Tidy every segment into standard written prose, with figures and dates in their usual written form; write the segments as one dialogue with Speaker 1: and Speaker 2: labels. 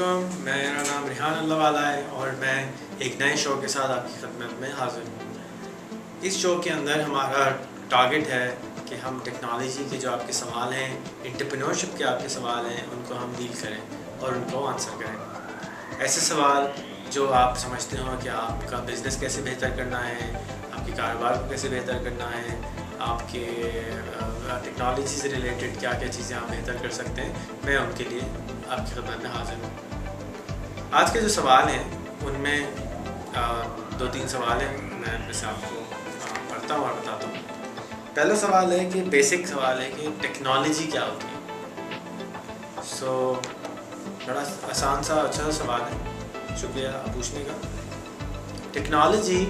Speaker 1: अस्सलामुअलैकुम, मेरा नाम रिहान अल्लाह वाला है और मैं एक नए शो के साथ आपकी खिदमत में हाज़िर हूँ। इस शो के अंदर हमारा टारगेट है कि हम टेक्नोलॉजी के जो आपके सवाल हैं, एंटरप्रेन्योरशिप के आपके सवाल हैं, उनको हम डील करें और उनको आंसर करें। ऐसे सवाल जो आप समझते हो कि आपका बिज़नेस कैसे बेहतर करना है, आपके कारोबार को कैसे बेहतर करना है, आपके टेक्नोलॉजी से रिलेटेड क्या क्या चीज़ें आप बेहतर कर सकते हैं, मैं उनके लिए आपकी खिदमत में हाज़िर हूँ। आज के जो सवाल हैं उनमें दो तीन सवाल हैं, मैं इनमें से आपको पढ़ता हूँ और बताता हूँ। पहला सवाल है कि बेसिक सवाल है कि टेक्नोलॉजी क्या होती है। बड़ा आसान सा अच्छा सा सवाल है, शुक्रिया पूछने का। टेक्नोलॉजी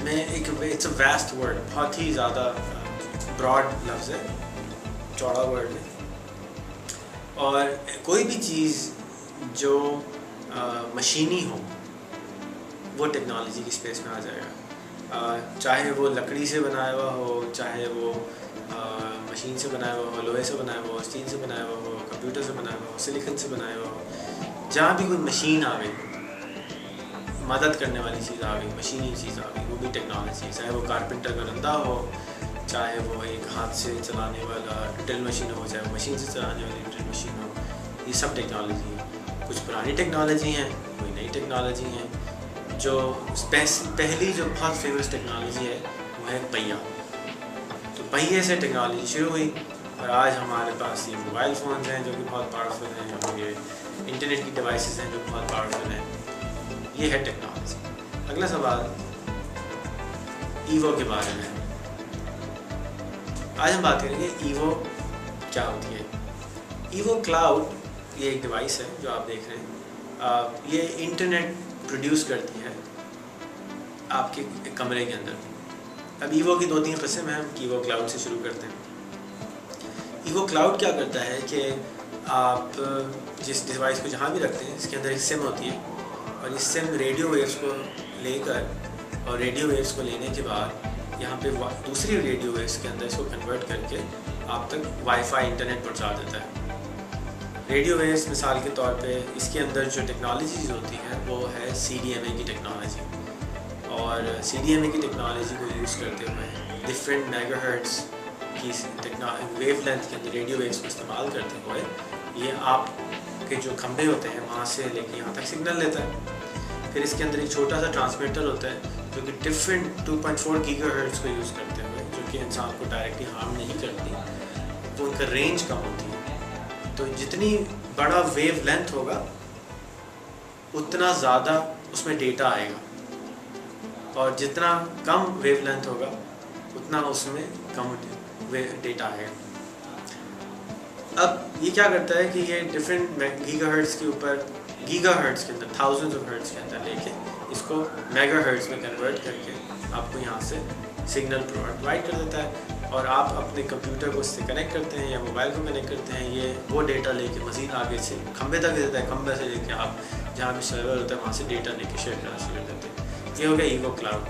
Speaker 1: में इट्स अ वास्ट वर्ड, बहुत ही ज़्यादा ब्रॉड लफ्ज़ है, चौड़ा वर्ड है, और कोई भी चीज़ जो मशीनी हो वो टेक्नोलॉजी की स्पेस में आ जाएगा। चाहे वो लकड़ी से बनाया हुआ हो, चाहे वो मशीन से बनाया हुआ हो, लोहे से बनाया हुआ हो, स्टील से बनाया हुआ हो, कंप्यूटर से बनाया हुआ हो, सिलिकन से बनाया हुआ हो, जहाँ भी कोई मशीन आ गई, मदद करने वाली चीज़ आ गई, मशीनी चीज़ आ गई, वो भी टेक्नोलॉजी। चाहे वो कारपेंटर का धंधा हो, चाहे वो एक हाथ से चलाने वाला ड्रिल मशीन हो, चाहे वो मशीन से चलाने वाली ड्रिल मशीन हो, ये सब टेक्नोलॉजी है। कुछ पुरानी टेक्नोलॉजी हैं, कोई नई टेक्नोलॉजी हैं। जो पहली जो बहुत फेमस टेक्नोलॉजी है वो है पहिया। तो पहिए से टेक्नोलॉजी शुरू हुई और आज हमारे पास ये मोबाइल फ़ोन्स हैं जो कि बहुत पावरफुल हैं, और ये इंटरनेट की डिवाइसेस हैं जो बहुत पावरफुल हैं। ये है टेक्नोलॉजी। अगला सवाल ईवो के बारे में। आज हम बात करेंगे ईवो क्या होती है। ईवो क्लाउड ये एक डिवाइस है जो आप देख रहे हैं। ये इंटरनेट प्रोड्यूस करती है आपके कमरे के अंदर। अब ईवो की दो तीन किस्म हैं, हम ईवो क्लाउड से शुरू करते हैं। ईवो क्लाउड क्या करता है कि आप जिस डिवाइस को जहाँ भी रखते हैं, इसके अंदर एक सिम होती है और इस सिम रेडियो वेव्स को लेकर, और रेडियो वेव्स को लेने के बाद यहाँ पे दूसरी रेडियो वेव्स के अंदर इसको कन्वर्ट करके आप तक वाईफाई इंटरनेट पहुँचा देता है। रेडियो वेव्स मिसाल के तौर पे इसके अंदर जो टेक्नोलॉजीज़ होती हैं वो है CDMA की टेक्नोलॉजी, और CDMA की टेक्नोलॉजी को यूज़ करते हुए डिफरेंट मेगाहर्ट्ज़ की वेव लेंथ के अंदर रेडियो वेव्स को इस्तेमाल करते हुए ये आपके जो खंभे होते हैं वहाँ से लेके यहाँ तक सिग्नल लेता है। फिर इसके अंदर एक छोटा सा ट्रांसमीटर होता है जो कि डिफरेंट 2.4 गीगाहर्ट्ज़ को यूज़ करते हुए, जो कि इंसान को डायरेक्टली हार्म नहीं करती, तो उनका रेंज कम होती है। तो जितनी बड़ा वेव लेंथ होगा उतना ज़्यादा उसमें डेटा आएगा, और जितना कम वेव लेंथ होगा उतना उसमें कम डेटा आएगा। अब ये क्या करता है कि ये डिफरेंट गीगाहर्ट्ज़ के ऊपर, गीगाहर्ट्ज़ के अंदर, थाउजेंड्स ऑफ हर्ट्ज़ के अंदर लेके इसको मेगाहर्ट्ज़ में कन्वर्ट करके आपको यहाँ से सिग्नल प्रोवाइड कर देता है, और आप अपने कंप्यूटर को इससे कनेक्ट करते हैं या मोबाइल को कनेक्ट करते हैं। ये वो डेटा लेके मज़ीद आगे से खंबे तक देता है, खंबे से लेके आप जहाँ भी सर्वर होता है वहाँ से डेटा लेके शेयर करना शुरू कर देते हैं। ये हो गया ईवो क्लाउड।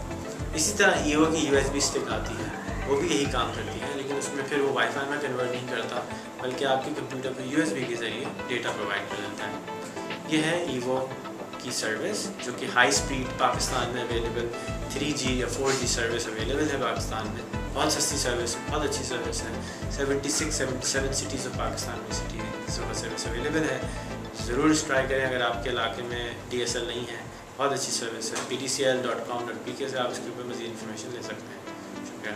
Speaker 1: इसी तरह ईवो की USB स्टिक आती है, वो भी यही काम करती है, लेकिन उसमें फिर वो वाईफाई में कन्वर्ट नहीं करता, बल्कि आपके कंप्यूटर को USB के ज़रिए डेटा प्रोवाइड कर देता है। ये है ईवो की सर्विस, जो कि हाई स्पीड पाकिस्तान में अवेलेबल 3G या 4G सर्विस अवेलेबल है पाकिस्तान में। बहुत सस्ती सर्विस, बहुत अच्छी सर्विस है। 76-77 सिटीज़ ऑफ पाकिस्तान में सर्विस अवेलेबल है। ज़रूर ट्राई करें अगर आपके इलाके में DSL नहीं है। बहुत अच्छी सर्विस है। ptcl.com.pk से आप इसके ऊपर मज़ीद इन्फॉर्मेशन ले सकते हैं। शुक्रिया।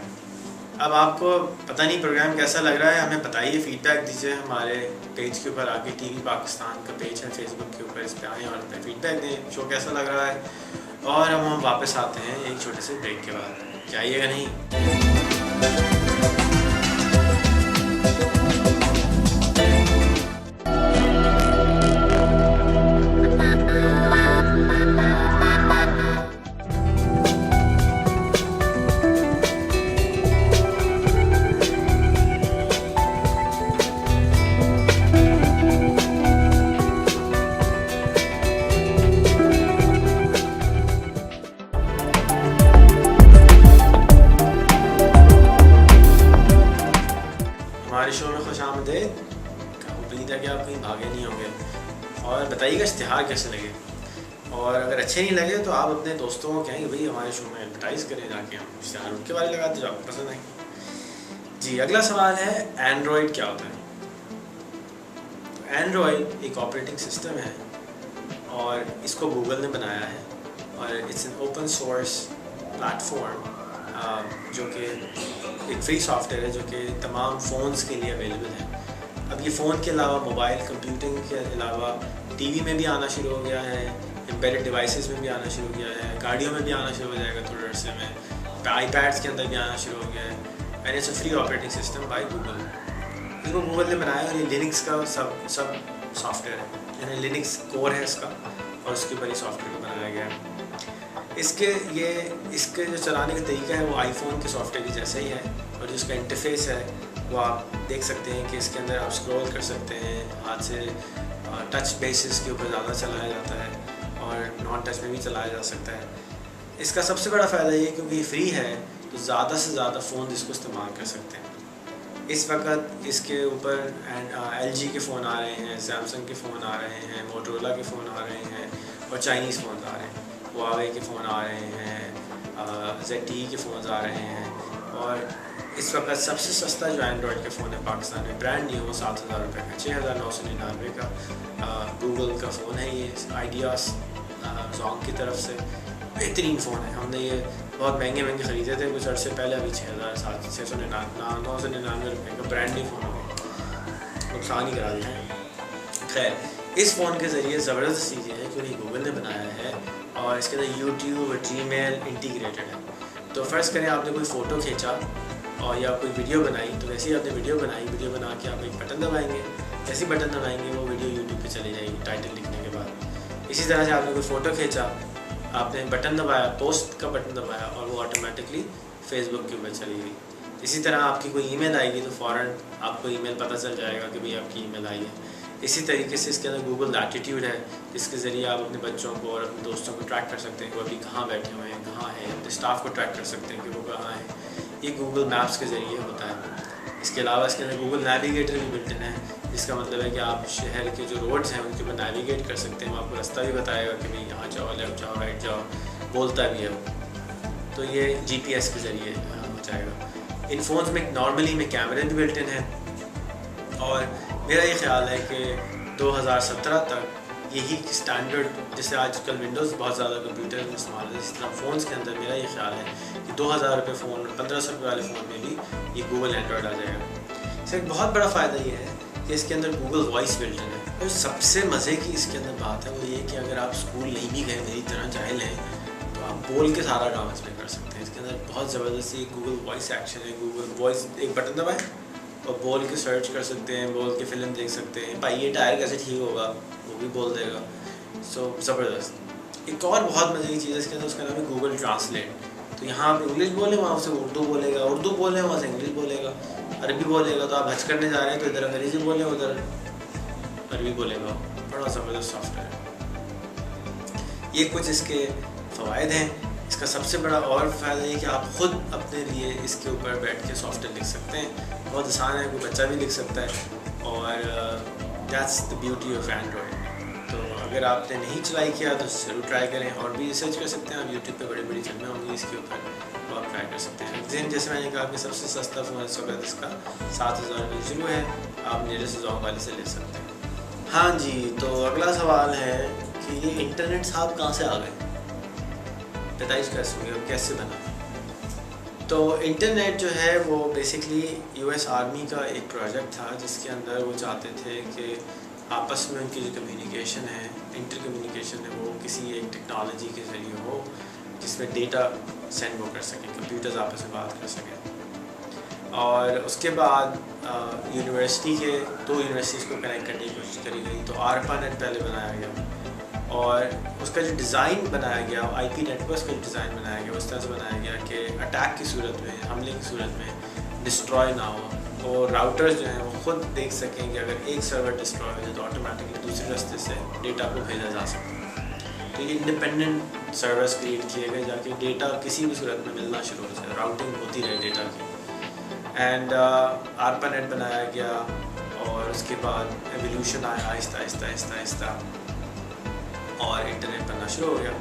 Speaker 1: अब आपको पता नहीं प्रोग्राम कैसा लग रहा है, हमें बताइए, फीडबैक दीजिए। हमारे पेज के ऊपर आके TV पाकिस्तान का पेज है फेसबुक के ऊपर, इस पर आएँ और फीडबैक दें, शो कैसा लग रहा है। और हम वापस आते हैं एक छोटे से ब्रेक के बाद, जाइएगा नहीं। हमारे शो में खुशामदीद। उम्मीद है कि आप कहीं भागे नहीं होंगे। और बताइएगा इश्तिहार कैसे लगे, और अगर अच्छे नहीं लगे तो आप अपने दोस्तों को कहेंगे भाई हमारे शो में एडवर्टाइज़ करें जाके, हम इश्तिहार उनके बारे लगाते जो आपको पसंद आएंगे। जी, अगला सवाल है एंड्रॉयड क्या होता है। तो एंड्रॉयड एक ऑपरेटिंग सिस्टम है और इसको गूगल ने बनाया है और it's an open source platform जो कि एक फ्री सॉफ्टवेयर है जो कि तमाम फ़ोन्स के लिए अवेलेबल है। अब ये फ़ोन के अलावा मोबाइल कंप्यूटिंग के अलावा टीवी में भी आना शुरू हो गया है, एम्बेडेड डिवाइसेस में भी आना शुरू हो गया है, गाड़ियों में भी आना शुरू हो जाएगा थोड़े अरसे में, आईपैड्स के अंदर भी आना शुरू हो गया है। And it's a free operating system by Google. इसको गूगल ने बनाया और ये लिनक्स का सब सॉफ्टवेयर है, यानी लिनक्स कोर है इसका और उसके ऊपर ये सॉफ्टवेयर को बनाया गया है। इसके जो चलाने का तरीका है वो आईफोन के सॉफ्टवेयर की जैसा ही है और जो इसका इंटरफेस है वो आप देख सकते हैं कि इसके अंदर आप स्क्रॉल कर सकते हैं, हाथ से टच बेसिस के ऊपर ज़्यादा चलाया जाता है और नॉन टच में भी चलाया जा सकता है। इसका सबसे बड़ा फ़ायदा ये क्योंकि ये फ्री है तो ज़्यादा से ज़्यादा फ़ोन इसको इस्तेमाल कर सकते हैं। इस वक्त इसके ऊपर LG के फ़ोन आ रहे हैं, सैमसंग के फ़ोन आ रहे हैं, मोटोरोला के फ़ोन आ रहे हैं और चाइनीज़ फ़ोन आ रहे हैं, हुआवे के फ़ोन आ रहे हैं, ZTE के फ़ोन आ रहे हैं। और इस वक्त सबसे सस्ता जो एंड्रॉयड का फ़ोन है पाकिस्तान में ब्रांड न्यू वो 7,000 रुपये का, 6,999 का गूगल का फ़ोन है ये, आइडियाज़ जोंग की तरफ से बेहतरीन फ़ोन है। हमने ये बहुत महंगे ख़रीदे थे कुछ अर्से पहले, अभी 6,999 रुपये का ब्रांड न्यू फ़ोन हो गया, नुकसान ही करा दिया है। खैर, इस फ़ोन के ज़रिए ज़बरदस्त चीज़ है क्योंकि गूगल ने बनाया है और इसके अंदर यूट्यूब और Gmail इंटीग्रेटेड है। तो फ़र्ज़ करें आपने कोई फ़ोटो खींचा और या कोई वीडियो बनाई, तो वैसे ही आपने वीडियो बना के आप एक बटन दबाएंगे, जैसे ही बटन दबाएंगे वो वीडियो यूट्यूब पे चली जाएगी टाइटल लिखने के बाद। इसी तरह से आपने कोई फ़ोटो खींचा, आपने बटन दबाया, पोस्ट का बटन दबाया और वो ऑटोमेटिकली फेसबुक के ऊपर चली गई। इसी तरह आपकी कोई ईमेल आएगी तो फ़ौरन आपको ईमेल पता चल जाएगा कि भाई आपकी ईमेल आई है। इसी तरीके से इसके अंदर गूगल लैटिट्यूड है जिसके ज़रिए आप अपने बच्चों को और अपने दोस्तों को ट्रैक कर सकते हैं कि वो अभी कहाँ बैठे हुए हैं, कहाँ हैं, अपने स्टाफ को ट्रैक कर सकते हैं कि वो कहाँ है। ये गूगल मैप्स के ज़रिए होता है। इसके अलावा इसके अंदर गूगल नेविगेटर भी बिल्ट इन है, जिसका मतलब है कि आप शहर के जो रोड्स हैं उनके ऊपर नेविगेट कर सकते हैं। वो आपको रास्ता भी बताएगा कि भाई यहाँ जाओ, लेफ्ट जाओ, राइट जाओ, बोलता भी है वो। तो ये GPS के ज़रिए हो जाएगा। इन फ़ोन्स में नॉर्मली में कैमरे भी बिल्ट इन है और मेरा ये ख्याल है कि 2017 तक यही स्टैंडर्ड, जैसे आजकल विंडोज़ बहुत ज़्यादा कंप्यूटर में इस्तेमाल है, इस तरह फ़ोन्स के अंदर मेरा ये ख्याल है कि 2,000 रुपये फ़ोन, 1,500 रुपये वाले फ़ोन में भी ये गूगल एंड्रॉयड आ जाएगा। इसका एक बहुत बड़ा फ़ायदा ये है कि इसके अंदर गूगल वॉइस बिल्ट इन है। और सबसे मज़े की इसके अंदर बात है वो ये कि अगर आप स्कूल नहीं भी गए, मेरी तरह जाहिल हैं, तो आप बोल के सारा काम इसमें कर सकते हैं। इसके अंदर बहुत ज़बरदस्त गूगल वॉइस एक्शन है। गूगल वॉइस एक बटन दबाएँ और बोल के सर्च कर सकते हैं, बोल के फ़िल्म देख सकते हैं, भाई ये टायर कैसे ठीक होगा वो भी बोल देगा। सो ज़बरदस्त। एक और बहुत मज़े की चीज़ है इसके अंदर, उसका नाम है गूगल ट्रांसलेट। तो यहाँ आप इंग्लिश बोलें वहाँ से उर्दू बोलेगा, उर्दू बोलें वहाँ से इंग्लिश बोलेगा, अरबी बोलेगा तो आप हज करने जा रहे हैं तो इधर अंग्रेज़ी बोलें उधर अरबी बोलेगा। बड़ा ज़बरदस्त सॉफ्टवेयर है। ये कुछ इसके फ़वाइद हैं। इसका सबसे बड़ा और फ़ायदा ये कि आप ख़ुद अपने लिए इसके ऊपर बैठ के सॉफ्टवेयर लिख सकते हैं। बहुत आसान है, कोई बच्चा भी लिख सकता है और that's the beauty of Android. तो अगर आपने नहीं ट्राई किया तो ज़रूर ट्राई करें और भी रिसर्च कर सकते हैं। आप यूट्यूब पे बड़ी बड़ी फिल्में होंगी इसके ऊपर, तो आप ट्राई कर सकते हैं। जैसे मैंने कहा कि सबसे सस्ता फ़ोन इस वक्त इसका 7,000 रुपये शुरू है, आप नियरेस्ट जोंग वाले से ले सकते हैं। हाँ जी, तो अगला सवाल है कि ये इंटरनेट साहब कहाँ से आ गए, पैदाइश कैसे हुई और कैसे बना। तो इंटरनेट जो है वो बेसिकली US आर्मी का एक प्रोजेक्ट था जिसके अंदर वो चाहते थे कि आपस में उनकी जो कम्युनिकेशन है, इंटर कम्युनिकेशन है, वो किसी एक टेक्नोलॉजी के ज़रिए हो जिसमें डेटा सेंड वो कर सकें, कंप्यूटर्स आपस में बात कर सकें। और उसके बाद यूनिवर्सिटी के 2 यूनिवर्सिटीज़ को कनेक्ट करने की कोशिश करी गई। तो ARPANET पहले बनाया गया और उसका जो डिज़ाइन बनाया गया, IP नेटवर्क का जो डिज़ाइन बनाया गया उस तरह से बनाया गया कि अटैक की सूरत में, हमले की सूरत में डिस्ट्रॉय ना हो और राउटर्स जो हैं वो ख़ुद देख सकें कि अगर एक सर्वर डिस्ट्रॉय हो जाए तो ऑटोमेटिकली दूसरे रास्ते से डेटा को भेजा जा सके। तो ये इंडिपेंडेंट सर्वर्स क्रिएट किए गए जाके डेटा किसी भी सूरत में मिलना शुरू हो जाए, राउटिंग होती रहे डेटा की। एंड ARPANET बनाया गया और उसके बाद एवोल्यूशन आया आहिस्ता आहिस्ता आहिस्ता आहिस्ता और इंटरनेट बनना शुरू हो गया।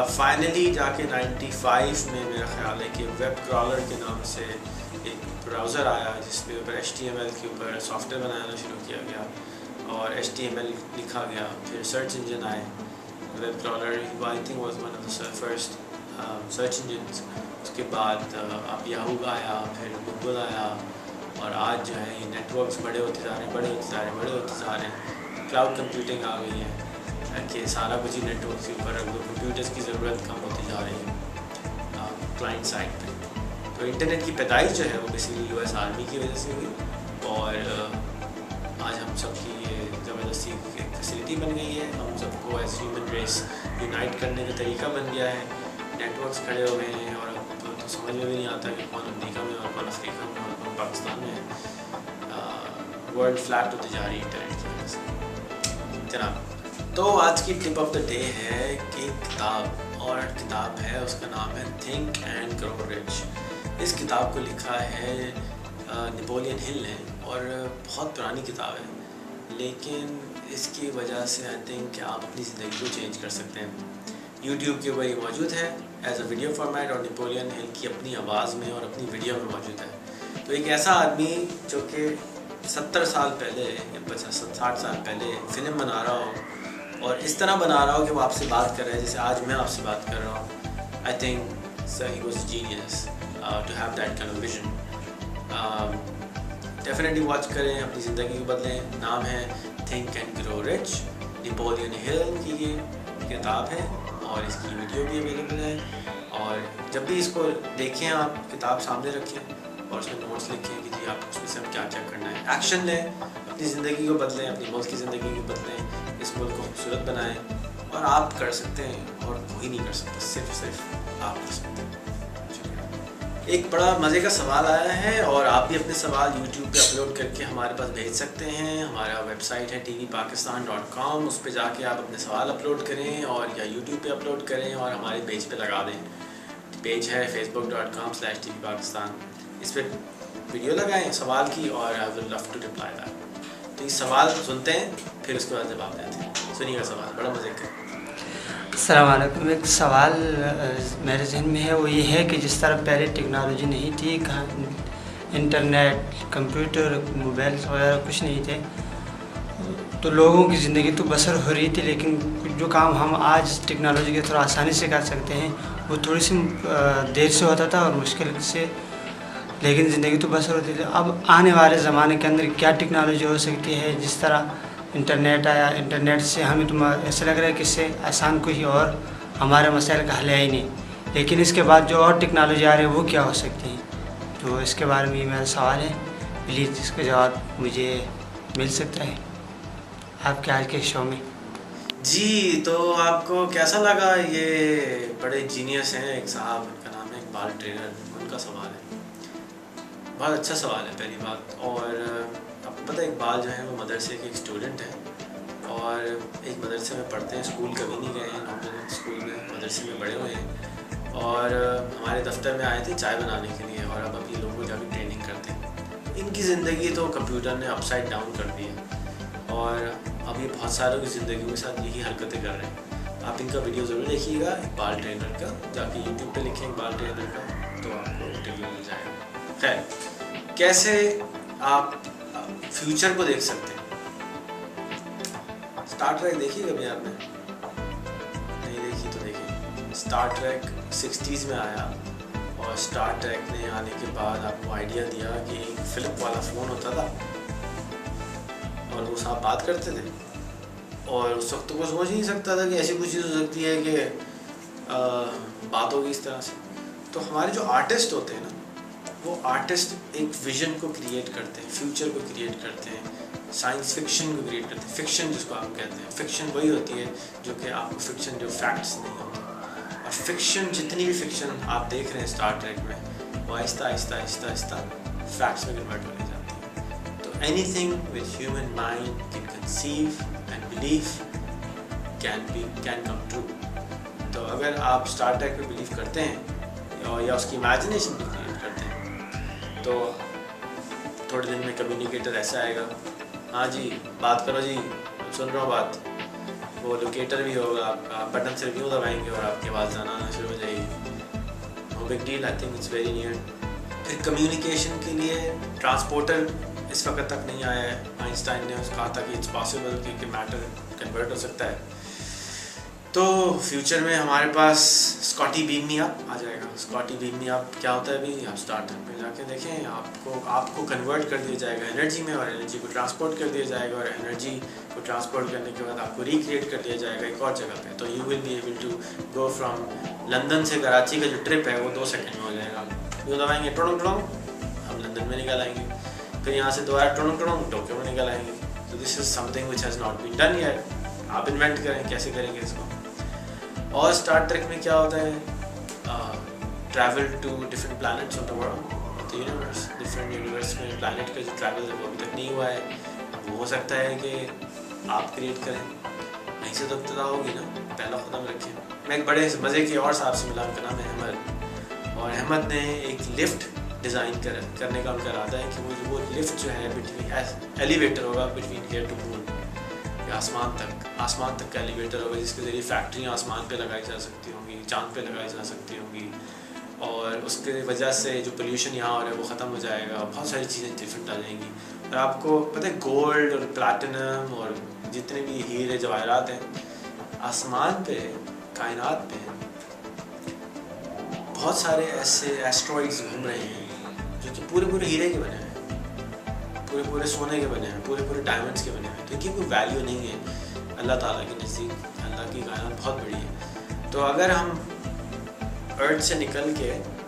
Speaker 1: फाइनली जाके 95 में मेरा ख्याल है कि वेब क्रॉलर के नाम से एक ब्राउज़र आया जिसके ऊपर HTML के ऊपर सॉफ्टवेयर बनाना शुरू किया गया और HTML लिखा गया। फिर सर्च इंजन आए, web crawler I think was one of the first search engines. उसके बाद अब याहू आया, फिर गूगल आया और आज जो है ये नेटवर्क्स बड़े होते जा रहे हैं। क्लाउड कंप्यूटिंग आ गई है कि सारा कुछ ही नेटवर्क के ऊपर रख दो, कंप्यूटर्स की ज़रूरत कम होती जा रही है क्लाइंट साइड पे। तो इंटरनेट की पैदाइश जो है वो बेसिकली US आर्मी की वजह से हुई और आज हम सब की ये ज़बरदस्ती एक फैसिलिटी बन गई है। हम सबको एज ह्यूमन रेस यूनाइट करने का तरीका बन गया है। नेटवर्क्स खड़े हो गए हैं और अब तो समझ में भी नहीं आता कि कौन अमेरिका में और कौन अफ्रीका में और कौन पाकिस्तान में है। वर्ल्ड फ्लैट होती जा रही है इंटरनेट की वजह से। जनाब, तो आज की टिप ऑफ द डे है कि किताब, और किताब है उसका नाम है थिंक एंड ग्रो रिच। इस किताब को लिखा है नेपोलियन हिल ने और बहुत पुरानी किताब है, लेकिन इसकी वजह से आई थिंक कि आप अपनी ज़िंदगी को चेंज कर सकते हैं। यूट्यूब के ऊपर ये मौजूद है एज अ वीडियो फॉर्मेट और नेपोलियन हिल की अपनी आवाज़ में और अपनी वीडियो में मौजूद है। तो एक ऐसा आदमी जो कि 70 साल पहले या 50-60 साल पहले फ़िल्म बना रहा हो और इस तरह बना रहा हो कि वो आपसे बात कर रहा है जैसे आज मैं आपसे बात कर रहा हूँ। I think sir he was genius to have that kind of vision. Definitely watch करें, अपनी ज़िंदगी को बदलें। नाम है think and grow rich, Napoleon Hill की ये किताब है और इसकी वीडियो भी अवेलेबल है। और जब भी इसको देखें आप किताब सामने रखें और उसमें नोट्स लिखें कि जी आप उसमें से क्या क्या करना है। एक्शन लें, अपनी ज़िंदगी को बदलें, अपनी मुल्क की ज़िंदगी को बदलें, इस मुल्क को खूबसूरत बनाएं और आप कर सकते हैं और कोई नहीं कर सकता, सिर्फ आप कर सकते हैं। एक बड़ा मज़े का सवाल आया है और आप भी अपने सवाल YouTube पे अपलोड करके हमारे पास भेज सकते हैं। हमारा वेबसाइट है tvpakistan.com, उस पर जाके आप अपने सवाल अपलोड करें और या YouTube पे अपलोड करें और हमारे पेज पे लगा दें। पेज है facebook.com/tvpakistan। इस पर वीडियो लगाएं सवाल की और I will love to reply that. तो ये सवाल सुनते हैं, फिर उसके बाद जवाब देते हैं। सुनिएगा सवाल, बड़ा मज़े का।
Speaker 2: अस्सलाम वालेकुम। एक सवाल मेरे जहन में है, वो ये है कि जिस तरह पहले टेक्नोलॉजी नहीं थी, इंटरनेट, कंप्यूटर, मोबाइल वगैरह कुछ नहीं थे, तो लोगों की ज़िंदगी तो बसर हो रही थी, लेकिन जो काम हम आज टेक्नोलॉजी के थोड़ा आसानी से कर सकते हैं वो थोड़ी सी देर से होता था और मुश्किल से, लेकिन ज़िंदगी तो बसर होती थी। अब आने वाले ज़माने के अंदर क्या टेक्नोलॉजी हो सकती है? जिस तरह इंटरनेट आया, इंटरनेट से हमें तो ऐसा लग रहा है कि इससे आसान कोई और हमारे मसाइल का हल है ही नहीं, लेकिन इसके बाद जो और टेक्नोलॉजी आ रही है वो क्या हो सकती है? तो इसके बारे में मेरा सवाल है, प्लीज़ इसका जवाब मुझे मिल सकता है आपके आज के शो में।
Speaker 1: जी, तो आपको कैसा लगा? ये बड़े जीनियस हैं एक साहब, उनका नाम है इकबाल ट्रेनर, उनका सवाल है। बहुत अच्छा सवाल है पहली बात। और आपको पता है इकबाल जो है वो मदरसे के एक स्टूडेंट हैं और एक मदरसे में पढ़ते हैं, स्कूल कभी नहीं गए हैं, नॉर्मल स्कूल में मदरसे में बड़े हुए हैं और हमारे दफ्तर में आए थे चाय बनाने के लिए और अब अभी लोगों को जाकर ट्रेनिंग करते हैं। इनकी ज़िंदगी तो कंप्यूटर ने अपसाइड डाउन कर दी है और अब ये बहुत सारों की ज़िंदगी के साथ यही हरकतें कर रहे हैं। आप इनका वीडियो ज़रूर देखिएगा, इकबाल ट्रेनर का, जाके यूट्यूब पे लिखें इकबाल ट्रेनर का तो आपको इंटरव्यू मिल जाएगा। खैर, कैसे आप फ्यूचर को देख सकते हैं? स्टार ट्रैक देखी कभी आपने? नहीं देखी तो देखिए। स्टार ट्रैक 60s में आया और स्टार ट्रैक ने आने के बाद आपको आइडिया दिया कि एक फ्लिप वाला फ़ोन होता था और वो साथ बात करते थे और उस वक्त तो कोई सोच नहीं सकता था कि ऐसी कुछ चीज़ हो सकती है कि बात होगी इस तरह से। तो हमारे जो आर्टिस्ट होते हैं ना, वो आर्टिस्ट एक विजन को क्रिएट करते हैं, फ्यूचर को क्रिएट करते हैं, साइंस फिक्शन को क्रिएट करते हैं। फिक्शन जिसको आप कहते हैं, फिक्शन वही होती है जो कि आपको फिक्शन जो फैक्ट्स नहीं होते। और फिक्शन, जितनी भी फिक्शन आप देख रहे हैं स्टार ट्रैक में, वो आहिस्ता आहिस्ता आहिस्ता आहिस्ता फैक्ट्स में कन्वर्ट होने जाती है। तो anything which human mind can conceive and believe can come true. तो अगर आप स्टार ट्रैक पे बिलीव करते हैं या उसकी इमेजिनेशन भी क्रिएट करते हैं तो थोड़े दिन में कम्युनिकेटर ऐसा आएगा, हाँ जी बात करो जी, सुन रहा हूँ बात। वो लोकेटर भी होगा आपका, बटन से रिव्यू दबाएंगे और आपकी आवाज़ आना शुरू हो जाएगी। No big deal, I think it's very near. फिर कम्युनिकेशन के लिए ट्रांसपोर्टर इस वक्त तक नहीं आया है। आइंस्टाइन ने कहा था कि इट्स पॉसिबल कि मैटर कन्वर्ट हो सकता है। तो फ्यूचर में हमारे पास स्कॉटी बीम मी अप आ जाएगा। स्कॉटी बीम मी अप क्या होता है अभी आप स्टार्टअप में जाके देखें, आपको कन्वर्ट कर दिया जाएगा एनर्जी में, और एनर्जी को ट्रांसपोर्ट कर दिया जाएगा, और एनर्जी को ट्रांसपोर्ट करने के बाद आपको रिक्रिएट कर दिया जाएगा एक और जगह पे। तो you will be able to go from London से कराची का जो ट्रिप है वो 2 सेकंड में हो जाएगा। यूँ दबाएंगे टोड़ोंग टोड़ोंग, हम लंदन में निकल आएंगे। फिर यहाँ से दोबारा टोड़ोंग टोड़ोंग टोक्यो में निकल आएंगे। तो this is something which has not been done yet. आप इन्वेंट करें कैसे करेंगे इसको। और स्टार ट्रेक में क्या होता है, travel to different planets of the world, the universe. Different universe में प्लैनेट का जो ट्रैवल है वो अभी तक नहीं हुआ है। वो हो सकता है कि आप क्रिएट करें, नहीं से तो इब्तिदा होगी ना, पहला कदम रखें। मैं एक बड़े मज़े के और साहब से मिला, उनका नाम है अहमद, और अहमद ने एक लिफ्ट डिज़ाइन करने का उनका इरादा है कि वो लिफ्ट जो है बिटवीन एलिवेटर होगा बिटवीन हियर टू मून, आसमान तक का एलिवेटर होगा, जिसके ज़रिए फैक्ट्रियाँ आसमान पे लगाई जा सकती होंगी, चांद पे लगाई जा सकती होंगी, और उसके वजह से जो पोल्यूशन यहाँ हो रहा है वो ख़त्म हो जाएगा। बहुत सारी चीज़ें डिफरेंट आ जाएंगी। और आपको पता है गोल्ड और प्लैटिनम और जितने भी हीरे जवाहरात हैं आसमान पे, कायनात पे बहुत सारे ऐसे एस्ट्रॉइड्स घूम रहे हैं जो कि पूरे हीरे के बने हैं, पूरे सोने के बने हैं, पूरे डायमंड्स के बने हैं। तो इनकी कोई वैल्यू नहीं है अल्लाह ताला के नज़दीक। अल्लाह की कायनात बहुत बड़ी है। तो अगर हम अर्थ से निकल के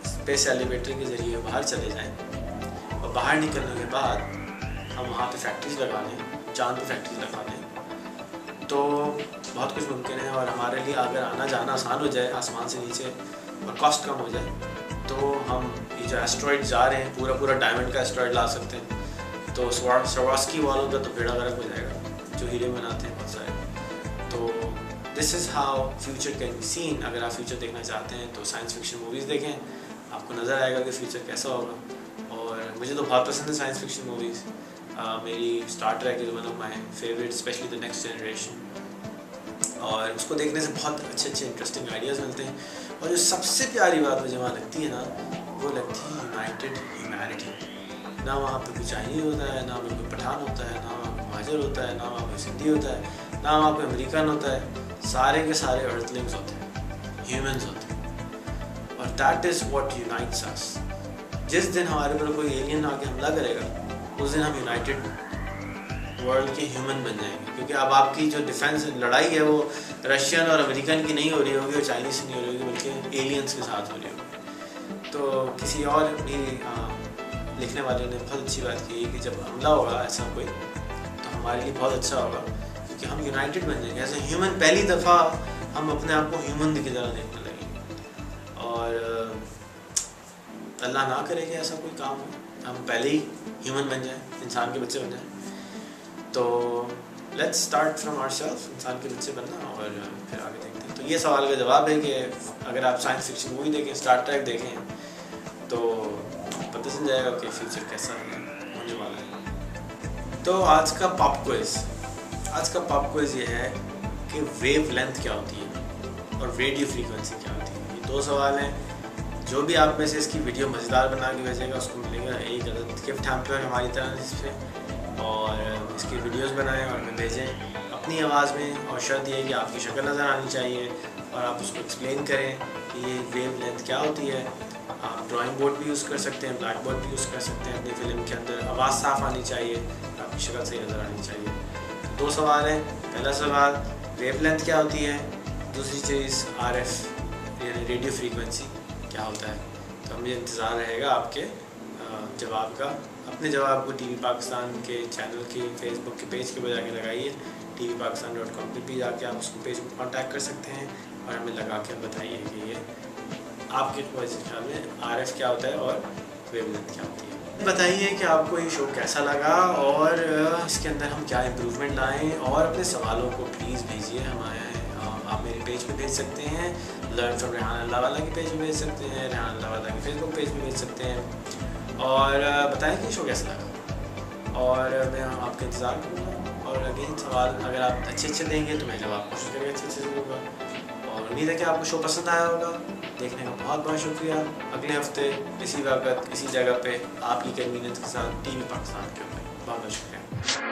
Speaker 1: स्पेस एलिवेटर के ज़रिए बाहर चले जाएं, और बाहर निकलने के बाद हम वहाँ पे फैक्ट्रीज लगा लें, चांद पे फैक्ट्रीज लगा लें, तो बहुत कुछ मुमकिन है। और हमारे लिए अगर आना जाना आसान हो जाए आसमान से नीचे और कॉस्ट कम हो जाए, तो हम ये जो एस्ट्रॉइड जा रहे हैं पूरा डायमंड का एस्ट्रॉइड ला सकते हैं। तो स्वारोस्की वालों का तो बेड़ा गर्क हो जाएगा जो हीरे बनाते हैं बहुत सारे। तो this is how future can be seen. अगर आप फ्यूचर देखना चाहते हैं तो साइंस फिक्शन मूवीज़ देखें, आपको नज़र आएगा कि फ्यूचर कैसा होगा। और मुझे तो बहुत पसंद है साइंस फिक्शन मूवीज़। मेरी Star Trek is one of my favourite, specially the next generation. और उसको देखने से बहुत अच्छे इंटरेस्टिंग आइडियाज़ मिलते हैं। और जो सबसे प्यारी बात मुझे वहाँ लगती है ना, वो लगती है यूनाइटेड ह्यूमैनिटी। ना वहाँ पे कोई चाइनीज़ होता है, ना वहाँ पे कोई पठान होता है, ना वहाँ पे महाजर होता है, ना वहाँ पे सिंधी होता है, ना वहाँ पे अमेरिकन होता है। सारे के सारे अर्थलिंग्स होते हैं, ह्यूमंस होते हैं। और दैट इज़ व्हाट यूनाइट्स अस। जिस दिन हमारे ऊपर कोई एलियन आके हमला करेगा, उस दिन हम यूनाइटेड वर्ल्ड के ह्यूमन बन जाएंगे। क्योंकि अब आपकी जो डिफेंस लड़ाई है वो रशियन और अमेरिकन की नहीं हो रही होगी और चाइनीज़ की नहीं हो रही होगी, बल्कि एलियंस के साथ हो रही होगी। तो किसी और भी लिखने वाले ने बहुत अच्छी बात की कि जब हमला होगा ऐसा कोई, तो हमारे लिए बहुत अच्छा होगा, क्योंकि हम यूनाइटेड बन जाएंगे एज ए ह्यूमन। पहली दफ़ा हम अपने आप को ह्यूमन की तरह देखने लगेंगे। और अल्लाह ना करे कि ऐसा कोई काम हो, हम पहले ही ह्यूमन बन जाएं, इंसान के बच्चे बन जाएं। तो लेट्स स्टार्ट फ्रॉम आवरसेल्फ, इंसान के बच्चे बनना, और फिर आगे देखते हैं। तो ये सवाल का जवाब है कि अगर आप साइंस फिक्शन मूवी देखें, स्टार ट्रेक देखें, तो पता चल जाएगा कि फ्यूचर कैसा होने वाला है। तो आज का पॉप क्विज ये है कि वेव लेंथ क्या होती है और रेडियो फ्रीक्वेंसी क्या होती है। ये 2 सवाल हैं। जो भी आप में से इसकी वीडियो मज़ेदार बना के भेजेगा उसको मिलेगा एक गिफ्ट हैम्पर हमारी तरह से। और इसकी वीडियोस बनाएं और हमें भेजें अपनी आवाज़ में। और शर्त ये है कि आपकी शक्ल नज़र आनी चाहिए और आप उसको एक्सप्लेन करें कि ये वेव लेंथ क्या होती है। आप ड्राइंग बोर्ड भी यूज़ कर सकते हैं, ब्लैक बोर्ड भी यूज़ कर सकते हैं अपनी फिल्म के अंदर। आवाज़ साफ़ आनी चाहिए, आपकी शक्ल सही नज़र आनी चाहिए। तो 2 सवाल हैं। पहला सवाल वेव लेंथ क्या होती है, दूसरी चीज़ RF यानी रेडियो फ्रीक्वेंसी क्या होता है। तो हमें इंतज़ार रहेगा आपके जवाब का। अपने जवाब को TV पाकिस्तान के चैनल के फेसबुक के पेज के बजा के लगाइए। tvpakistan.com पर भी जाके आप उसको पेज पर कॉन्टैक्ट कर सकते हैं और हमें लगा के बताइए कि ये आपके ख्याल में RF क्या होता है और वेवलेंथ क्या होती है। बताइए कि आपको ये शो कैसा लगा और इसके अंदर हम क्या इम्प्रूवमेंट लाएं। और अपने सवालों को प्लीज़ भेजिए हमारे, आप मेरे पेज पे भेज सकते हैं, लर्न फ्रॉम रेहान अल्लाहवाला के पेज पे भेज सकते हैं, रेहान अल्लाहवाला के फेसबुक पेज पे भेज सकते हैं। और बताएं कि शो कैसा लगा। और मैं आपका इंतज़ार करूँगा। और अगेन सवाल अगर आप अच्छे देंगे तो मैं जवाब कोशिश करेंगे अच्छे से दूँगा। और उम्मीद है कि आपको शो पसंद आया होगा। देखने का बहुत बहुत शुक्रिया। अगले हफ्ते इसी वक्त इसी जगह पे आपकी कन्वीनियंस के साथ टीवी पाकिस्तान के ऊपर। बहुत बहुत शुक्रिया।